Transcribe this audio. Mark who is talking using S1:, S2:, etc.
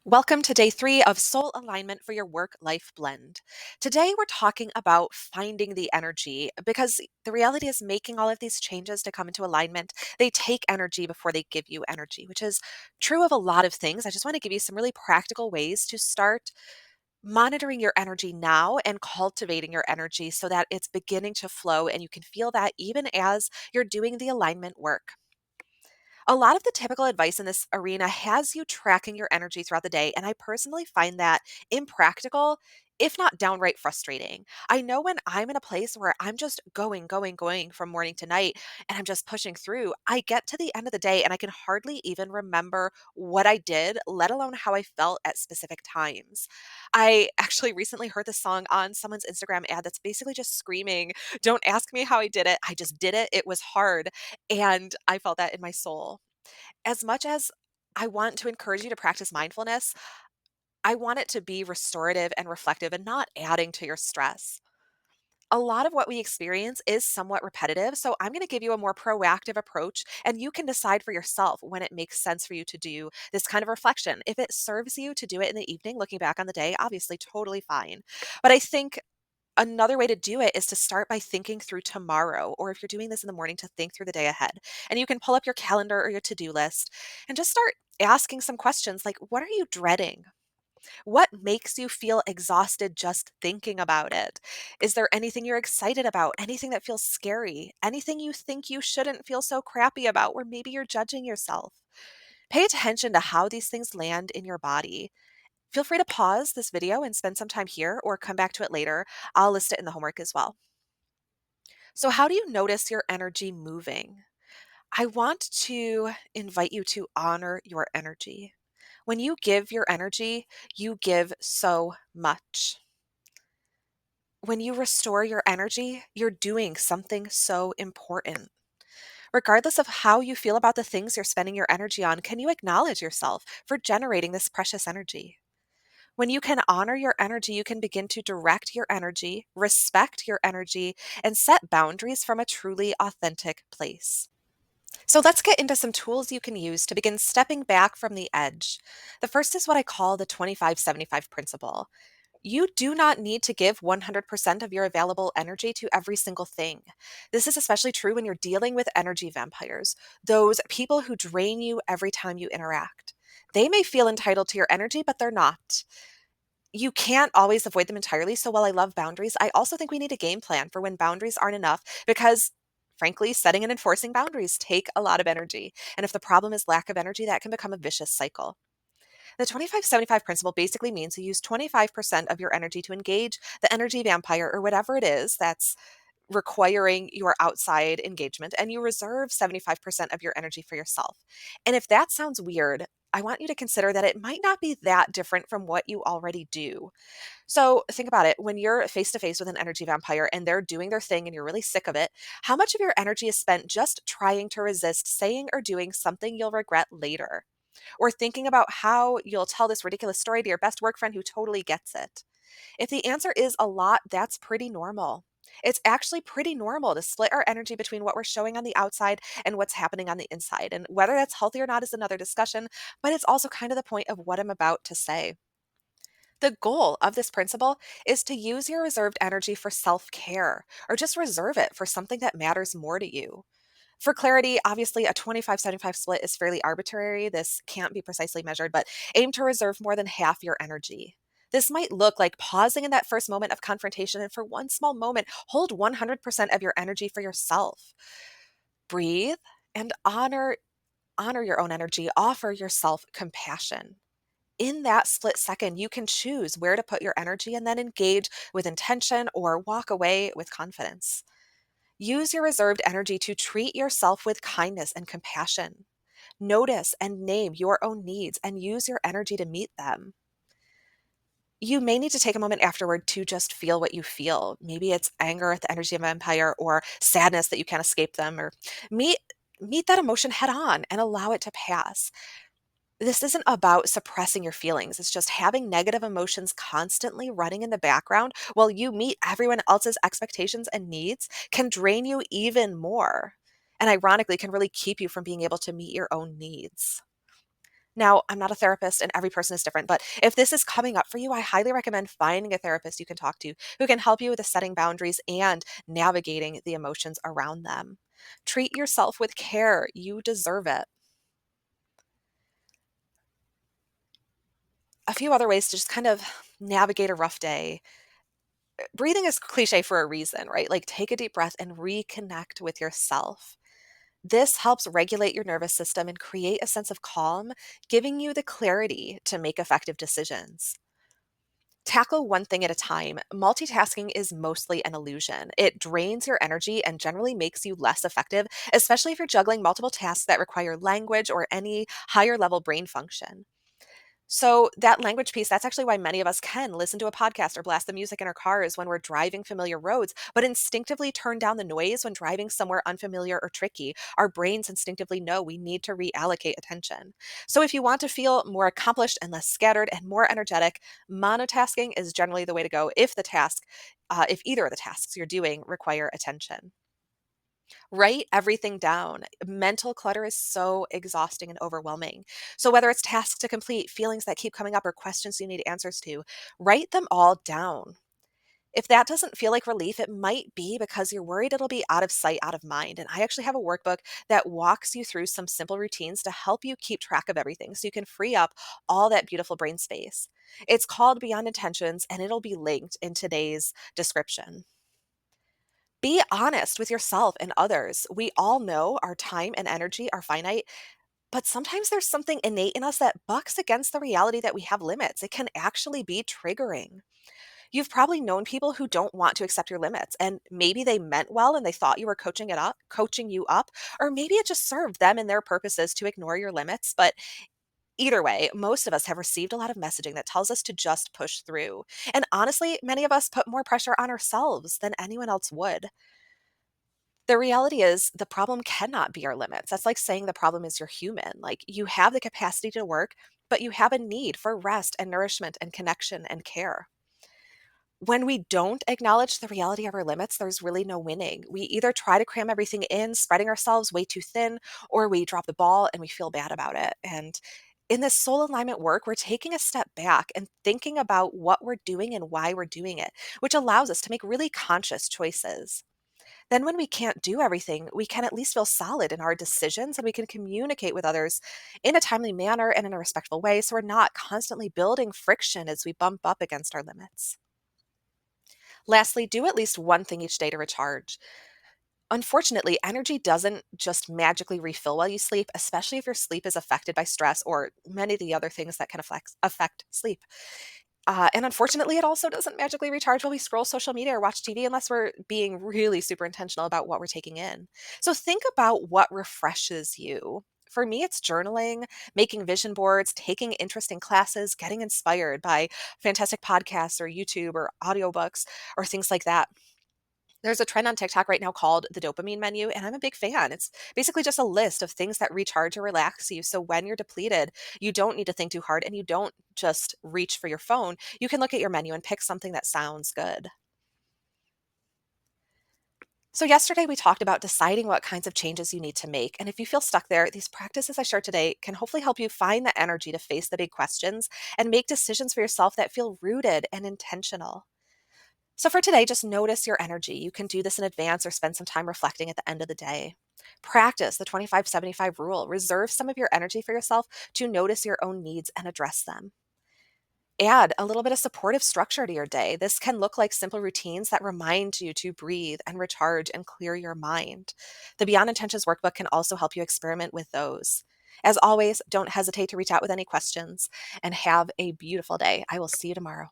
S1: Welcome to day 3 of Soul Alignment for your work life blend. Today, we're talking about finding the energy because the reality is making all of these changes to come into alignment. They take energy before they give you energy, which is true of a lot of things. I just want to give you some really practical ways to start monitoring your energy now and cultivating your energy so that it's beginning to flow and you can feel that even as you're doing the alignment work. A lot of the typical advice in this arena has you tracking your energy throughout the day, and I personally find that impractical, if not downright frustrating. I know when I'm in a place where I'm just going from morning to night and I'm just pushing through, I get to the end of the day and I can hardly even remember what I did, let alone how I felt at specific times. I actually recently heard this song on someone's Instagram ad that's basically just screaming, "Don't ask me how I did it. I just did it. It was hard." And I felt that in my soul. As much as I want to encourage you to practice mindfulness, I want it to be restorative and reflective and not adding to your stress. A lot of what we experience is somewhat repetitive, so I'm going to give you a more proactive approach, and you can decide for yourself when it makes sense for you to do this kind of reflection. If it serves you to do it in the evening, looking back on the day, obviously totally fine. But I think another way to do it is to start by thinking through tomorrow, or if you're doing this in the morning, to think through the day ahead. And you can pull up your calendar or your to do list and just start asking some questions like, what are you dreading? What makes you feel exhausted just thinking about it? Is there anything you're excited about? Anything that feels scary? Anything you think you shouldn't feel so crappy about, where maybe you're judging yourself? Pay attention to how these things land in your body. Feel free to pause this video and spend some time here or come back to it later. I'll list it in the homework as well. So, how do you notice your energy moving? I want to invite you to honor your energy. When you give your energy, you give so much. When you restore your energy, you're doing something so important. Regardless of how you feel about the things you're spending your energy on, can you acknowledge yourself for generating this precious energy? When you can honor your energy, you can begin to direct your energy, respect your energy, and set boundaries from a truly authentic place. So let's get into some tools you can use to begin stepping back from the edge. The first is what I call the 25-75 principle. You do not need to give 100% of your available energy to every single thing. This is especially true when you're dealing with energy vampires, those people who drain you every time you interact. They may feel entitled to your energy, but they're not. You can't always avoid them entirely. So while I love boundaries, I also think we need a game plan for when boundaries aren't enough because frankly, setting and enforcing boundaries take a lot of energy. And if the problem is lack of energy, that can become a vicious cycle. The 25-75 principle basically means you use 25% of your energy to engage the energy vampire or whatever it is that's requiring your outside engagement, and you reserve 75% of your energy for yourself. And if that sounds weird, I want you to consider that it might not be that different from what you already do. So think about it. When you're face to face with an energy vampire and they're doing their thing and you're really sick of it, how much of your energy is spent just trying to resist saying or doing something you'll regret later? Or thinking about how you'll tell this ridiculous story to your best work friend who totally gets it? If the answer is a lot, that's pretty normal. It's actually pretty normal to split our energy between what we're showing on the outside and what's happening on the inside. And whether that's healthy or not is another discussion, but it's also kind of the point of what I'm about to say. The goal of this principle is to use your reserved energy for self care or just reserve it for something that matters more to you. For clarity, obviously, a 25-75 split is fairly arbitrary. This can't be precisely measured, but aim to reserve more than half your energy. This might look like pausing in that first moment of confrontation and for one small moment, hold 100% of your energy for yourself. Breathe and honor your own energy. Offer yourself compassion. In that split second, you can choose where to put your energy and then engage with intention or walk away with confidence. Use your reserved energy to treat yourself with kindness and compassion. Notice and name your own needs and use your energy to meet them. You may need to take a moment afterward to just feel what you feel. Maybe it's anger at the energy of empire or sadness that you can't escape them, or meet meet that emotion head on and allow it to pass. This isn't about suppressing your feelings. It's just having negative emotions constantly running in the background while you meet everyone else's expectations and needs can drain you even more. And ironically, can really keep you from being able to meet your own needs. Now, I'm not a therapist and every person is different, but if this is coming up for you, I highly recommend finding a therapist you can talk to who can help you with the setting boundaries and navigating the emotions around them. Treat yourself with care. You deserve it. A few other ways to just kind of navigate a rough day. Breathing is cliche for a reason, right? Like take a deep breath and reconnect with yourself. This helps regulate your nervous system and create a sense of calm, giving you the clarity to make effective decisions. Tackle one thing at a time. Multitasking is mostly an illusion. It drains your energy and generally makes you less effective, especially if you're juggling multiple tasks that require language or any higher level brain function. So, that language piece, that's actually why many of us can listen to a podcast or blast the music in our cars when we're driving familiar roads, but instinctively turn down the noise when driving somewhere unfamiliar or tricky. Our brains instinctively know we need to reallocate attention. So, if you want to feel more accomplished and less scattered and more energetic, monotasking is generally the way to go if either of the tasks you're doing require attention. Write everything down. Mental clutter is so exhausting and overwhelming. So, whether it's tasks to complete, feelings that keep coming up, or questions you need answers to, write them all down. If that doesn't feel like relief, it might be because you're worried it'll be out of sight, out of mind. And I actually have a workbook that walks you through some simple routines to help you keep track of everything so you can free up all that beautiful brain space. It's called Beyond Intentions, and it'll be linked in today's description. Be honest with yourself and others. We all know our time and energy are finite, but sometimes there's something innate in us that bucks against the reality that we have limits. It can actually be triggering. You've probably known people who don't want to accept your limits, and maybe they meant well and they thought you were coaching you up, or maybe it just served them and their purposes to ignore your limits. But either way, most of us have received a lot of messaging that tells us to just push through. And honestly, many of us put more pressure on ourselves than anyone else would. The reality is the problem cannot be our limits. That's like saying the problem is you're human. Like you have the capacity to work, but you have a need for rest and nourishment and connection and care. When we don't acknowledge the reality of our limits, there's really no winning. We either try to cram everything in, spreading ourselves way too thin, or we drop the ball and we feel bad about it. And in this soul alignment work, we're taking a step back and thinking about what we're doing and why we're doing it, which allows us to make really conscious choices. Then, when we can't do everything, we can at least feel solid in our decisions and we can communicate with others in a timely manner and in a respectful way so we're not constantly building friction as we bump up against our limits. Lastly, do at least one thing each day to recharge. Unfortunately, energy doesn't just magically refill while you sleep, especially if your sleep is affected by stress or many of the other things that can affect sleep. And unfortunately, it also doesn't magically recharge while we scroll social media or watch TV unless we're being really super intentional about what we're taking in. So think about what refreshes you. For me, it's journaling, making vision boards, taking interesting classes, getting inspired by fantastic podcasts or YouTube or audiobooks or things like that. There's a trend on TikTok right now called the dopamine menu, and I'm a big fan. It's basically just a list of things that recharge or relax you. So when you're depleted, you don't need to think too hard and you don't just reach for your phone. You can look at your menu and pick something that sounds good. So, yesterday we talked about deciding what kinds of changes you need to make. And if you feel stuck there, these practices I shared today can hopefully help you find the energy to face the big questions and make decisions for yourself that feel rooted and intentional. So for today, just notice your energy. You can do this in advance or spend some time reflecting at the end of the day. Practice the 25-75 rule. Reserve some of your energy for yourself to notice your own needs and address them. Add a little bit of supportive structure to your day. This can look like simple routines that remind you to breathe and recharge and clear your mind. The Beyond Intentions workbook can also help you experiment with those. As always, don't hesitate to reach out with any questions and have a beautiful day. I will see you tomorrow.